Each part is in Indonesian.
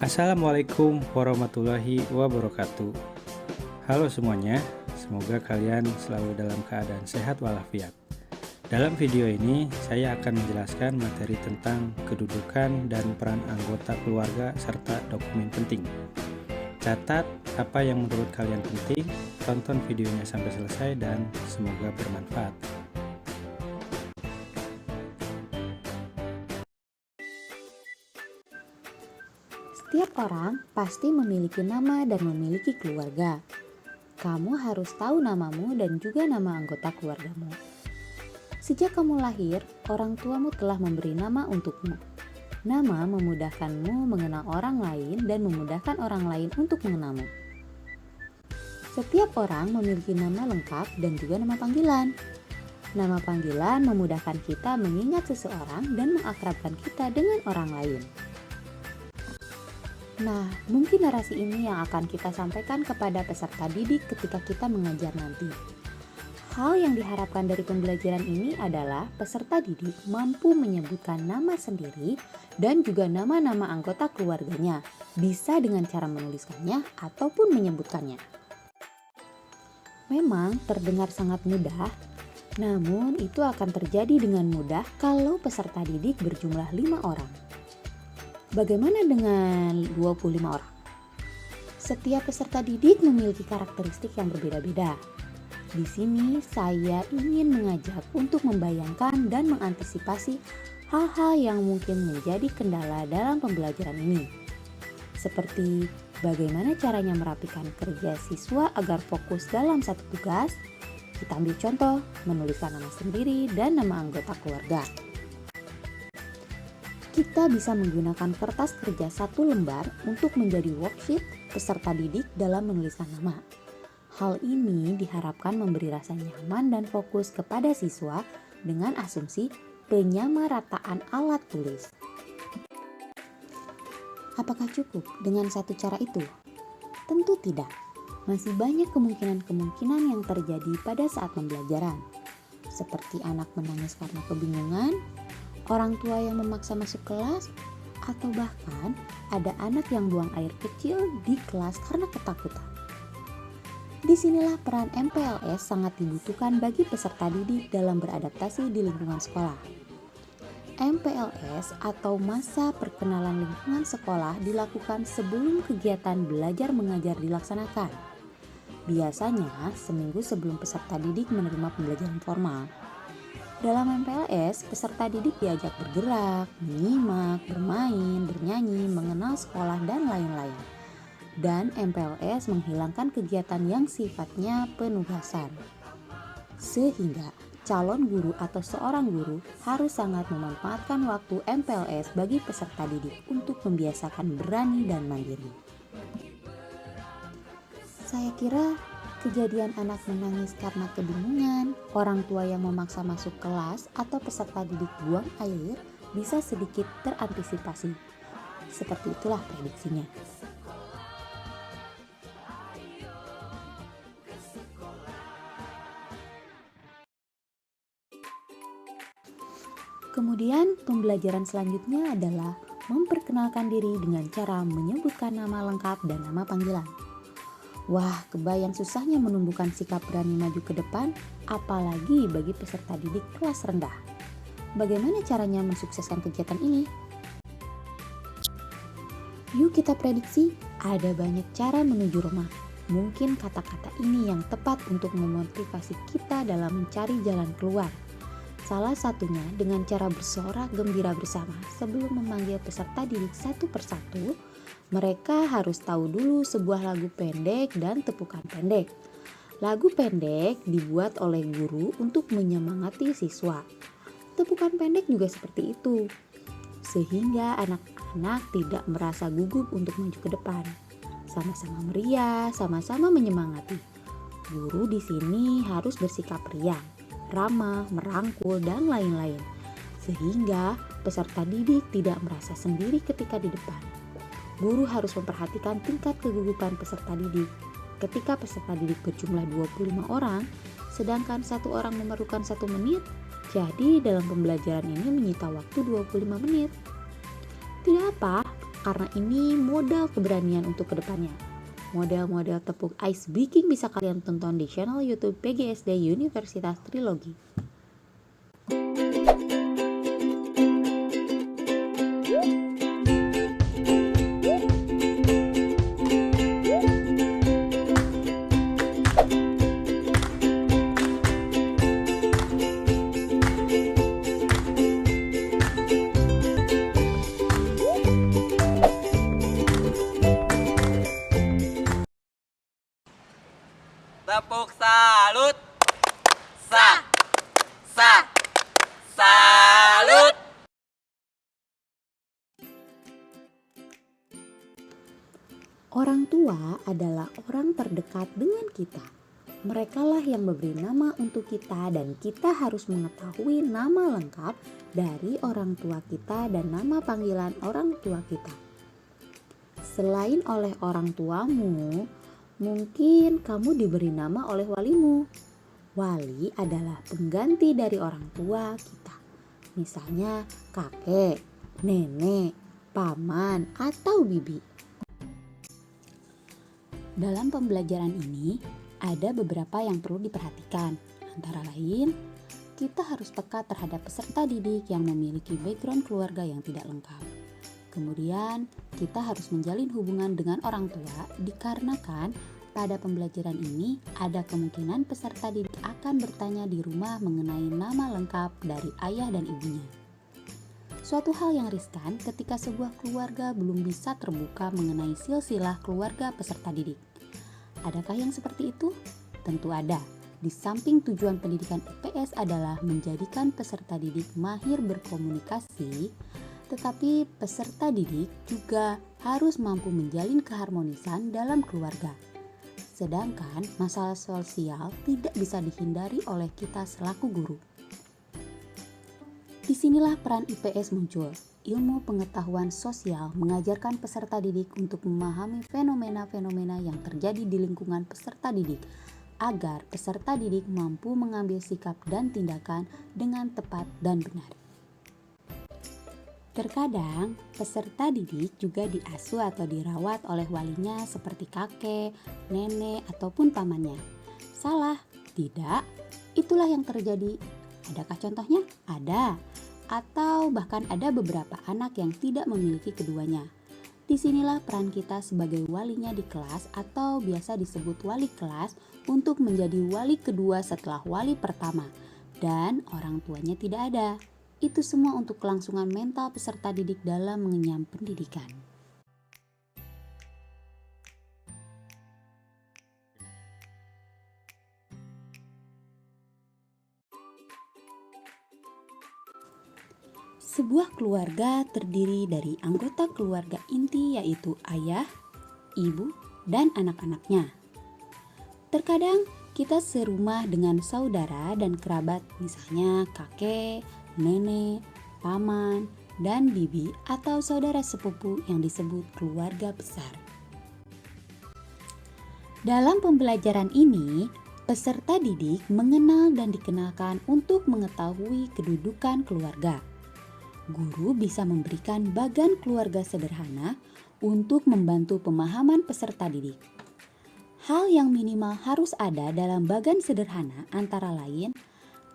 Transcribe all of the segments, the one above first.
Assalamualaikum warahmatullahi wabarakatuh. Halo semuanya, semoga kalian selalu dalam keadaan sehat walafiat. Dalam video ini, saya akan menjelaskan materi tentang kedudukan dan peran anggota keluarga serta dokumen penting. Catat apa yang menurut kalian penting, tonton videonya sampai selesai dan semoga bermanfaat. Setiap orang pasti memiliki nama dan memiliki keluarga. Kamu harus tahu namamu dan juga nama anggota keluargamu. Sejak kamu lahir, orang tuamu telah memberi nama untukmu. Nama memudahkanmu mengenal orang lain dan memudahkan orang lain untuk mengenalmu. Setiap orang memiliki nama lengkap dan juga nama panggilan. Nama panggilan memudahkan kita mengingat seseorang dan mengakrabkan kita dengan orang lain. Nah, mungkin narasi ini yang akan kita sampaikan kepada peserta didik ketika kita mengajar nanti. Hal yang diharapkan dari pembelajaran ini adalah peserta didik mampu menyebutkan nama sendiri dan juga nama-nama anggota keluarganya, bisa dengan cara menuliskannya ataupun menyebutkannya. Memang terdengar sangat mudah, namun itu akan terjadi dengan mudah kalau peserta didik berjumlah 5 orang. Bagaimana dengan 25 orang? Setiap peserta didik memiliki karakteristik yang berbeda-beda. Di sini saya ingin mengajak untuk membayangkan dan mengantisipasi hal-hal yang mungkin menjadi kendala dalam pembelajaran ini. Seperti bagaimana caranya merapikan kerja siswa agar fokus dalam satu tugas. Kita ambil contoh, menuliskan nama sendiri dan nama anggota keluarga. Kita bisa menggunakan kertas kerja 1 lembar untuk menjadi worksheet peserta didik dalam menuliskan nama. Hal ini diharapkan memberi rasa nyaman dan fokus kepada siswa dengan asumsi penyamarataan alat tulis. Apakah cukup dengan satu cara itu? Tentu tidak. Masih banyak kemungkinan-kemungkinan yang terjadi pada saat pembelajaran. Seperti anak menangis karena kebingungan, orang tua yang memaksa masuk kelas, atau bahkan ada anak yang buang air kecil di kelas karena ketakutan. Disinilah peran MPLS sangat dibutuhkan bagi peserta didik dalam beradaptasi di lingkungan sekolah. MPLS atau masa perkenalan lingkungan sekolah dilakukan sebelum kegiatan belajar mengajar dilaksanakan. Biasanya seminggu sebelum peserta didik menerima pembelajaran formal. Dalam MPLS, peserta didik diajak bergerak, menyimak, bermain, bernyanyi, mengenal sekolah, dan lain-lain. Dan MPLS menghilangkan kegiatan yang sifatnya penugasan. Sehingga calon guru atau seorang guru harus sangat memanfaatkan waktu MPLS bagi peserta didik untuk membiasakan berani dan mandiri. Saya kira kejadian anak menangis karena kebingungan, orang tua yang memaksa masuk kelas, atau peserta didik buang air bisa sedikit terantisipasi. Seperti itulah prediksinya. Kemudian pembelajaran selanjutnya adalah memperkenalkan diri dengan cara menyebutkan nama lengkap dan nama panggilan. Wah, kebayang susahnya menumbuhkan sikap berani maju ke depan, apalagi bagi peserta didik kelas rendah. Bagaimana caranya mensukseskan kegiatan ini? Yuk kita prediksi, ada banyak cara menuju rumah. Mungkin kata-kata ini yang tepat untuk memotivasi kita dalam mencari jalan keluar. Salah satunya dengan cara bersorak gembira bersama sebelum memanggil peserta didik satu persatu. Mereka harus tahu dulu sebuah lagu pendek dan tepukan pendek. Lagu pendek dibuat oleh guru untuk menyemangati siswa. Tepukan pendek juga seperti itu, sehingga anak-anak tidak merasa gugup untuk maju ke depan. Sama-sama meriah, sama-sama menyemangati. Guru di sini harus bersikap riang, ramah, merangkul, dan lain-lain, sehingga peserta didik tidak merasa sendiri ketika di depan. Guru harus memperhatikan tingkat kegugupan peserta didik. Ketika peserta didik berjumlah 25 orang, sedangkan satu orang memerlukan 1 menit, jadi dalam pembelajaran ini menyita waktu 25 menit. Tidak apa, karena ini modal keberanian untuk kedepannya. Model-model tepung ice baking bisa kalian tonton di channel YouTube PGSD Universitas Trilogi. Tepuk salut. Salut. Orang tua adalah orang terdekat dengan kita. Merekalah yang memberi nama untuk kita dan kita harus mengetahui nama lengkap dari orang tua kita dan nama panggilan orang tua kita. Selain oleh orang tuamu, mungkin kamu diberi nama oleh walimu. Wali adalah pengganti dari orang tua kita. Misalnya kakek, nenek, paman, atau bibi. Dalam pembelajaran ini, ada beberapa yang perlu diperhatikan. Antara lain, kita harus peka terhadap peserta didik yang memiliki background keluarga yang tidak lengkap. Kemudian, kita harus menjalin hubungan dengan orang tua dikarenakan pada pembelajaran ini ada kemungkinan peserta didik akan bertanya di rumah mengenai nama lengkap dari ayah dan ibunya. Suatu hal yang riskan ketika sebuah keluarga belum bisa terbuka mengenai silsilah keluarga peserta didik. Adakah yang seperti itu? Tentu ada. Di samping tujuan pendidikan IPS adalah menjadikan peserta didik mahir berkomunikasi, tetapi peserta didik juga harus mampu menjalin keharmonisan dalam keluarga. Sedangkan masalah sosial tidak bisa dihindari oleh kita selaku guru. Disinilah peran IPS muncul. Ilmu pengetahuan sosial mengajarkan peserta didik untuk memahami fenomena-fenomena yang terjadi di lingkungan peserta didik, agar peserta didik mampu mengambil sikap dan tindakan dengan tepat dan benar. Terkadang, peserta didik juga diasuh atau dirawat oleh walinya seperti kakek, nenek, ataupun pamannya. Salah? Tidak. Itulah yang terjadi. Adakah contohnya? Ada. Atau bahkan ada beberapa anak yang tidak memiliki keduanya. Disinilah peran kita sebagai walinya di kelas atau biasa disebut wali kelas untuk menjadi wali kedua setelah wali pertama dan orang tuanya tidak ada. Itu semua untuk kelangsungan mental peserta didik dalam mengenyam pendidikan. Sebuah keluarga terdiri dari anggota keluarga inti yaitu ayah, ibu, dan anak-anaknya. Terkadang kita serumah dengan saudara dan kerabat, misalnya kakek, nenek, paman, dan bibi atau saudara sepupu yang disebut keluarga besar. Dalam pembelajaran ini, peserta didik mengenal dan dikenalkan untuk mengetahui kedudukan keluarga. Guru bisa memberikan bagan keluarga sederhana untuk membantu pemahaman peserta didik. Hal yang minimal harus ada dalam bagan sederhana antara lain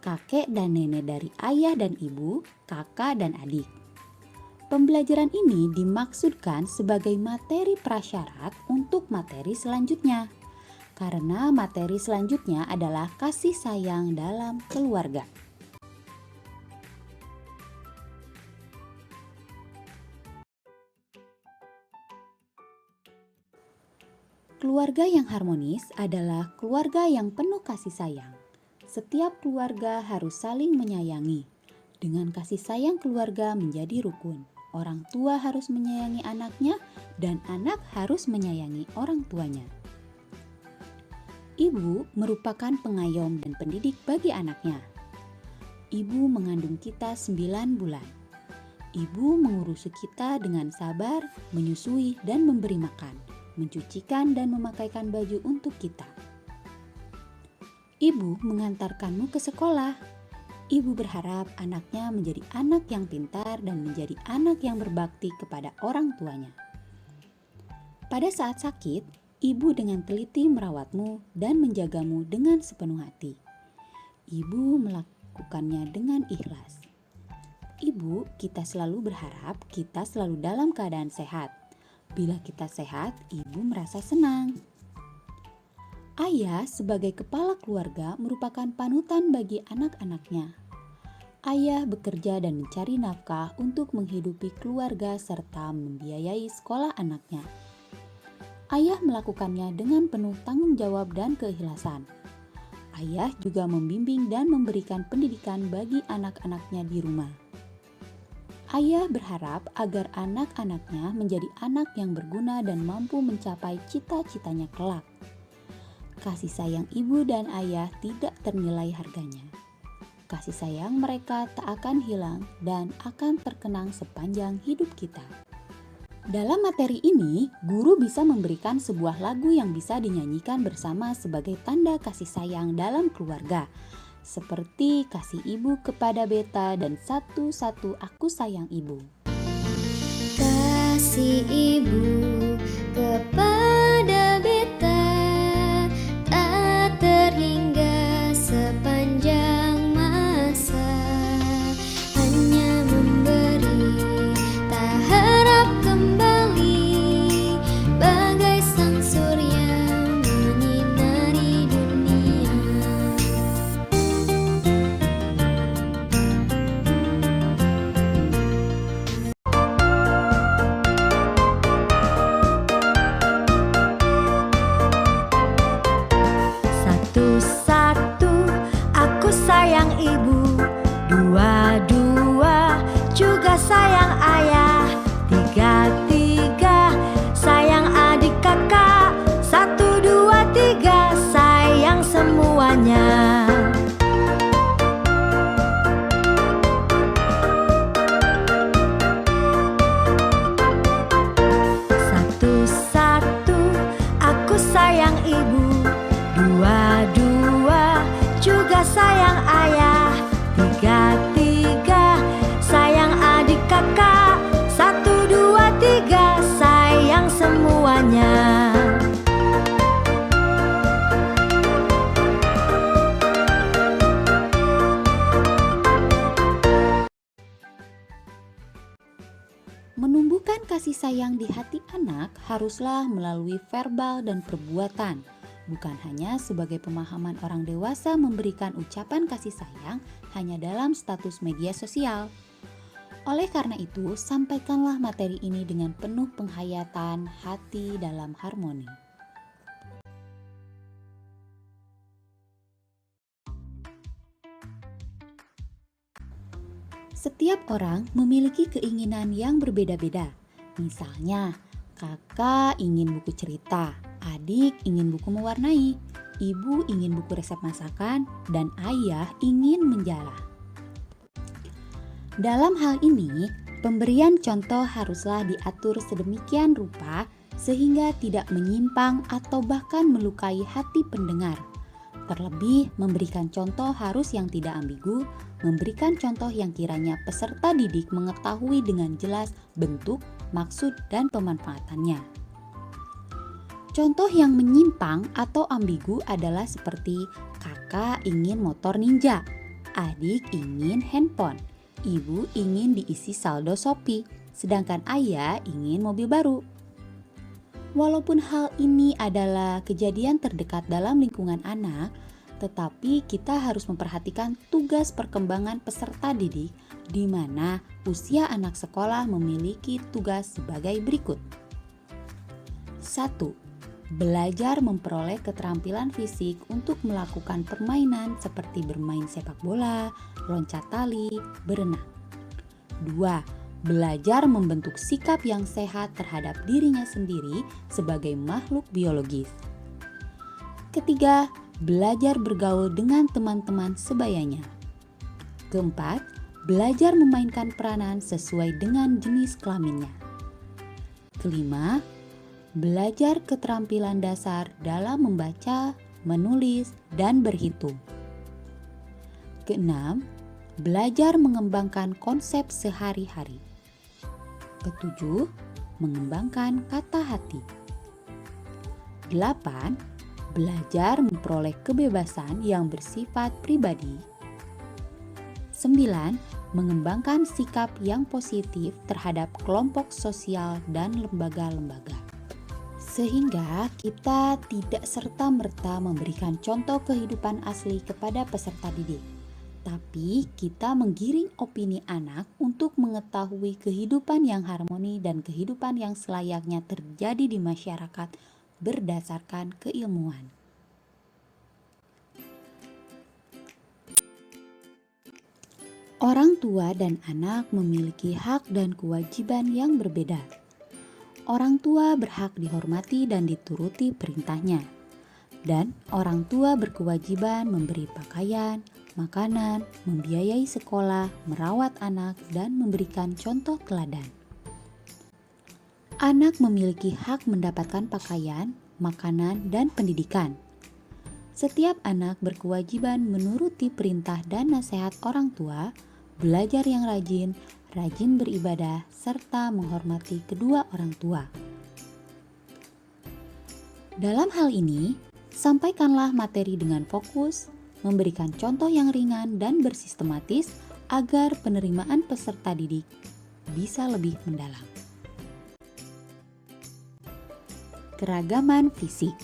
kakek dan nenek dari ayah dan ibu, kakak dan adik. Pembelajaran ini dimaksudkan sebagai materi prasyarat untuk materi selanjutnya, karena materi selanjutnya adalah kasih sayang dalam keluarga. Keluarga yang harmonis adalah keluarga yang penuh kasih sayang. Setiap keluarga harus saling menyayangi. Dengan kasih sayang keluarga menjadi rukun. Orang tua harus menyayangi anaknya dan anak harus menyayangi orang tuanya. Ibu merupakan pengayom dan pendidik bagi anaknya. Ibu mengandung kita 9 bulan. Ibu mengurusi kita dengan sabar, menyusui dan memberi makan, mencucikan dan memakaikan baju untuk kita. Ibu mengantarkanmu ke sekolah. Ibu berharap anaknya menjadi anak yang pintar dan menjadi anak yang berbakti kepada orang tuanya. Pada saat sakit, ibu dengan teliti merawatmu dan menjagamu dengan sepenuh hati. Ibu melakukannya dengan ikhlas. Ibu, kita selalu berharap kita selalu dalam keadaan sehat. Bila kita sehat, ibu merasa senang. Ayah sebagai kepala keluarga merupakan panutan bagi anak-anaknya. Ayah bekerja dan mencari nafkah untuk menghidupi keluarga serta membiayai sekolah anaknya. Ayah melakukannya dengan penuh tanggung jawab dan keikhlasan. Ayah juga membimbing dan memberikan pendidikan bagi anak-anaknya di rumah. Ayah berharap agar anak-anaknya menjadi anak yang berguna dan mampu mencapai cita-citanya kelak. Kasih sayang ibu dan ayah tidak ternilai harganya. Kasih sayang mereka tak akan hilang dan akan terkenang sepanjang hidup kita. Dalam materi ini, guru bisa memberikan sebuah lagu yang bisa dinyanyikan bersama sebagai tanda kasih sayang dalam keluarga. Seperti kasih ibu kepada beta dan satu-satu aku sayang ibu. Kasih ibu kepada beta tak terhingga sepanjang masa, hanya memberi tak harap kembali, bagai sang surya menyinari dunia. Satu-satu aku sayang ibu, dua-dua juga sayang ayah, tiga-tiga sayang adik kakak, satu, dua, tiga sayang semuanya. Satu-satu aku sayang ibu, dua-dua juga sayang ayah, tiga-tiga sayang adik kakak, satu, dua, tiga sayang semuanya. Menumbuhkan kasih sayang di hati anak haruslah melalui verbal dan perbuatan, bukan hanya sebagai pemahaman orang dewasa memberikan ucapan kasih sayang hanya dalam status media sosial. Oleh karena itu, sampaikanlah materi ini dengan penuh penghayatan hati dalam harmoni. Setiap orang memiliki keinginan yang berbeda-beda. Misalnya, kakak ingin buku cerita, adik ingin buku mewarnai, ibu ingin buku resep masakan, dan ayah ingin menjala. Dalam hal ini, pemberian contoh haruslah diatur sedemikian rupa sehingga tidak menyimpang atau bahkan melukai hati pendengar. Terlebih, memberikan contoh harus yang tidak ambigu, memberikan contoh yang kiranya peserta didik mengetahui dengan jelas bentuk, maksud, dan pemanfaatannya. Contoh yang menyimpang atau ambigu adalah seperti kakak ingin motor ninja, adik ingin handphone, ibu ingin diisi saldo Shopee, sedangkan ayah ingin mobil baru. Walaupun hal ini adalah kejadian terdekat dalam lingkungan anak, tetapi kita harus memperhatikan tugas perkembangan peserta didik di mana usia anak sekolah memiliki tugas sebagai berikut. 1. Belajar memperoleh keterampilan fisik untuk melakukan permainan seperti bermain sepak bola, loncat tali, berenang. 2. Belajar membentuk sikap yang sehat terhadap dirinya sendiri sebagai makhluk biologis. 3. Belajar bergaul dengan teman-teman sebayanya. 4. Belajar memainkan peranan sesuai dengan jenis kelaminnya. 5. Belajar keterampilan dasar dalam membaca, menulis, dan berhitung. 6. Belajar mengembangkan konsep sehari-hari. 7. Mengembangkan kata hati. 8. Belajar memperoleh kebebasan yang bersifat pribadi. 9. Mengembangkan sikap yang positif terhadap kelompok sosial dan lembaga-lembaga. Sehingga kita tidak serta-merta memberikan contoh kehidupan asli kepada peserta didik. Tapi kita menggiring opini anak untuk mengetahui kehidupan yang harmoni dan kehidupan yang selayaknya terjadi di masyarakat berdasarkan keilmuan. Orang tua dan anak memiliki hak dan kewajiban yang berbeda. Orang tua berhak dihormati dan dituruti perintahnya. Dan orang tua berkewajiban memberi pakaian, makanan, membiayai sekolah, merawat anak, dan memberikan contoh teladan. Anak memiliki hak mendapatkan pakaian, makanan, dan pendidikan. Setiap anak berkewajiban menuruti perintah dan nasihat orang tua, belajar yang rajin, rajin beribadah, serta menghormati kedua orang tua. Dalam hal ini, sampaikanlah materi dengan fokus, memberikan contoh yang ringan dan bersistematis agar penerimaan peserta didik bisa lebih mendalam. Keragaman fisik.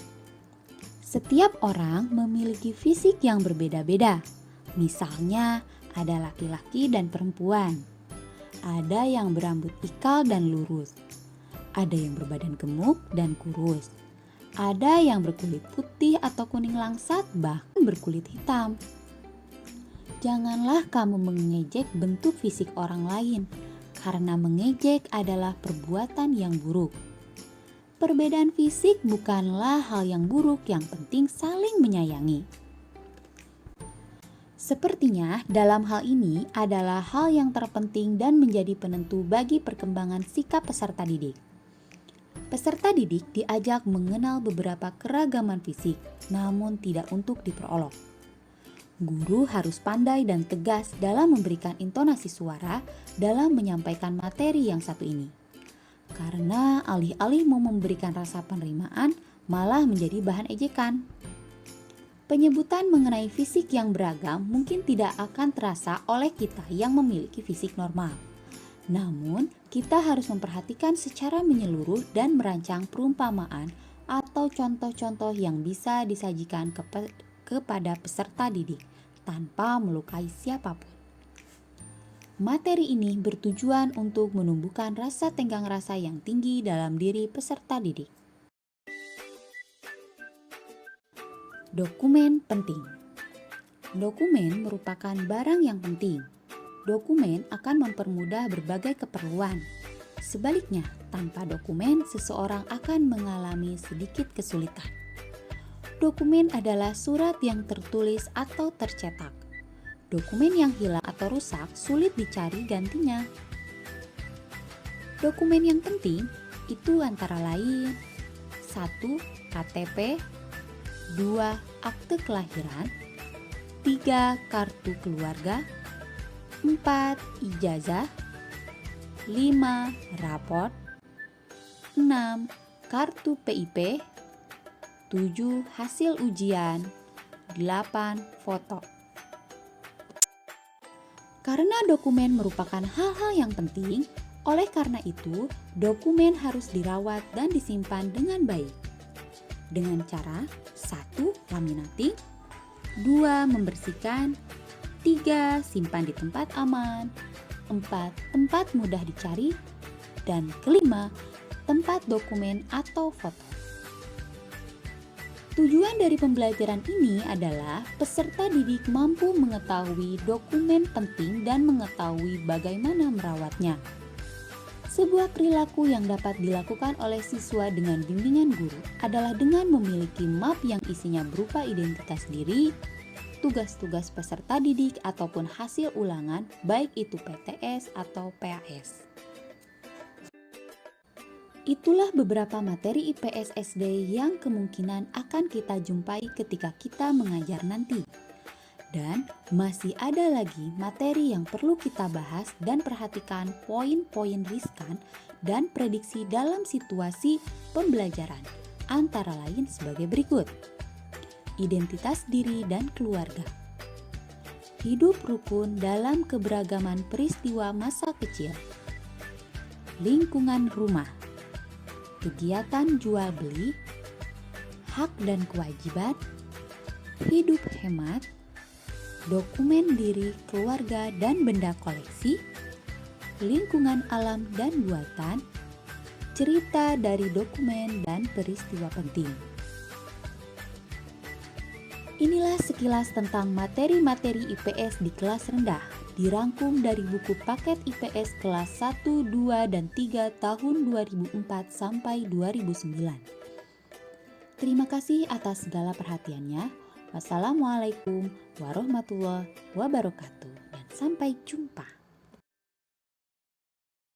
Setiap orang memiliki fisik yang berbeda-beda. Misalnya, ada laki-laki dan perempuan. Ada yang berambut ikal dan lurus. Ada yang berbadan gemuk dan kurus. Ada yang berkulit putih atau kuning langsat, bahkan berkulit hitam. Janganlah kamu mengejek bentuk fisik orang lain, karena mengejek adalah perbuatan yang buruk. Perbedaan fisik bukanlah hal yang buruk, yang penting saling menyayangi. Sepertinya dalam hal ini adalah hal yang terpenting dan menjadi penentu bagi perkembangan sikap peserta didik. Peserta didik diajak mengenal beberapa keragaman fisik, namun tidak untuk diperolok. Guru harus pandai dan tegas dalam memberikan intonasi suara dalam menyampaikan materi yang satu ini. Karena alih-alih mau memberikan rasa penerimaan, malah menjadi bahan ejekan. Penyebutan mengenai fisik yang beragam mungkin tidak akan terasa oleh kita yang memiliki fisik normal. Namun, kita harus memperhatikan secara menyeluruh dan merancang perumpamaan atau contoh-contoh yang bisa disajikan kepada peserta didik tanpa melukai siapapun. Materi ini bertujuan untuk menumbuhkan rasa tenggang rasa yang tinggi dalam diri peserta didik. Dokumen penting. Dokumen merupakan barang yang penting. Dokumen akan mempermudah berbagai keperluan. Sebaliknya, tanpa dokumen, seseorang akan mengalami sedikit kesulitan. Dokumen adalah surat yang tertulis atau tercetak. Dokumen yang hilang atau rusak sulit dicari gantinya. Dokumen yang penting itu antara lain 1. KTP, 2. Akte kelahiran, 3. Kartu keluarga, 4. Ijazah, 5. Raport, 6. Kartu PIP, 7. Hasil ujian, 8. Foto. Karena dokumen merupakan hal-hal yang penting, oleh karena itu dokumen harus dirawat dan disimpan dengan baik. Dengan cara 1. Laminating, 2. Membersihkan, 3. Simpan di tempat aman, 4. Tempat mudah dicari, dan kelima, tempat dokumen atau foto. Tujuan dari pembelajaran ini adalah peserta didik mampu mengetahui dokumen penting dan mengetahui bagaimana merawatnya. Sebuah perilaku yang dapat dilakukan oleh siswa dengan bimbingan guru adalah dengan memiliki map yang isinya berupa identitas diri, tugas-tugas peserta didik ataupun hasil ulangan, baik itu PTS atau PAS. Itulah beberapa materi IPS SD yang kemungkinan akan kita jumpai ketika kita mengajar nanti. Dan masih ada lagi materi yang perlu kita bahas dan perhatikan poin-poin riskan dan prediksi dalam situasi pembelajaran. antara lain sebagai berikut. Identitas diri dan keluarga. Hidup rukun dalam keberagaman peristiwa masa kecil. Lingkungan rumah. Kegiatan jual beli. Hak dan kewajiban. Hidup hemat. Dokumen diri, keluarga, dan benda koleksi. Lingkungan alam dan buatan. Cerita dari dokumen dan peristiwa penting. Inilah sekilas tentang materi-materi IPS di kelas rendah, dirangkum dari buku paket IPS kelas 1, 2, dan 3 tahun 2004 sampai 2009. Terima kasih atas segala perhatiannya. Wassalamualaikum warahmatullahi wabarakatuh, dan sampai jumpa.